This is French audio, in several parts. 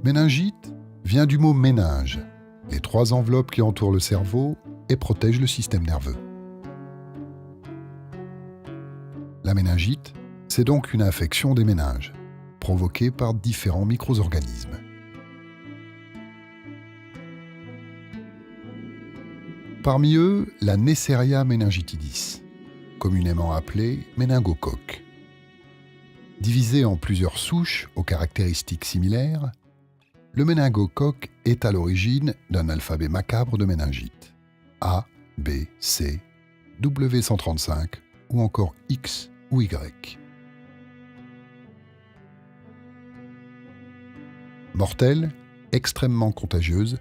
Méningite vient du mot méninge, les 3 enveloppes qui entourent le cerveau et protègent le système nerveux. La méningite, c'est donc une infection des méninges, provoquée par différents micro-organismes. Parmi eux, la Neisseria meningitidis, communément appelée méningocoque. Divisé en plusieurs souches aux caractéristiques similaires, le méningocoque est à l'origine d'un alphabet macabre de méningite. A, B, C, W135 ou encore X ou Y. Mortelle, extrêmement contagieuse,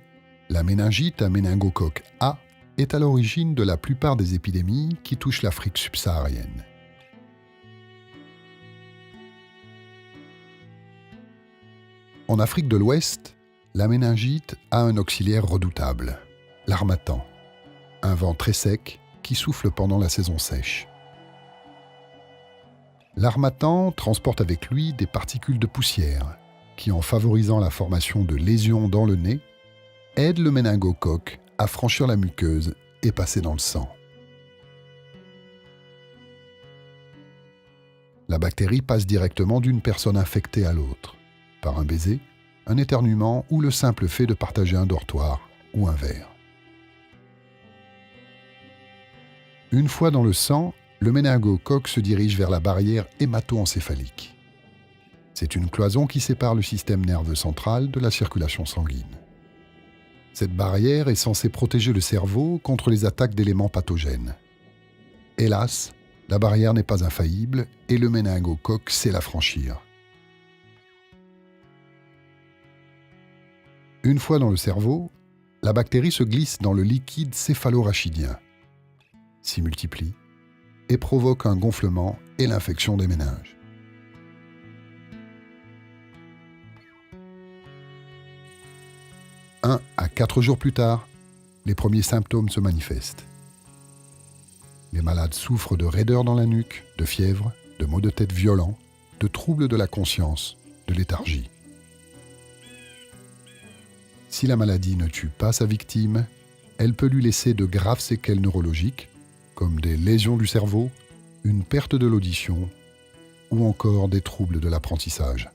la méningite à méningocoque A est à l'origine de la plupart des épidémies qui touchent l'Afrique subsaharienne. En Afrique de l'Ouest, la méningite a un auxiliaire redoutable, l'harmattan, un vent très sec qui souffle pendant la saison sèche. L'harmattan transporte avec lui des particules de poussière qui, en favorisant la formation de lésions dans le nez, aident le méningocoque à franchir la muqueuse et passer dans le sang. La bactérie passe directement d'une personne infectée à l'autre, par un baiser, un éternuement ou le simple fait de partager un dortoir ou un verre. Une fois dans le sang, le méningocoque se dirige vers la barrière hémato-encéphalique. C'est une cloison qui sépare le système nerveux central de la circulation sanguine. Cette barrière est censée protéger le cerveau contre les attaques d'éléments pathogènes. Hélas, la barrière n'est pas infaillible et le méningocoque sait la franchir. Une fois dans le cerveau, la bactérie se glisse dans le liquide céphalorachidien, s'y multiplie et provoque un gonflement et l'infection des méninges. Un à 4 jours plus tard, les premiers symptômes se manifestent. Les malades souffrent de raideur dans la nuque, de fièvre, de maux de tête violents, de troubles de la conscience, de léthargie. Si la maladie ne tue pas sa victime, elle peut lui laisser de graves séquelles neurologiques, comme des lésions du cerveau, une perte de l'audition ou encore des troubles de l'apprentissage.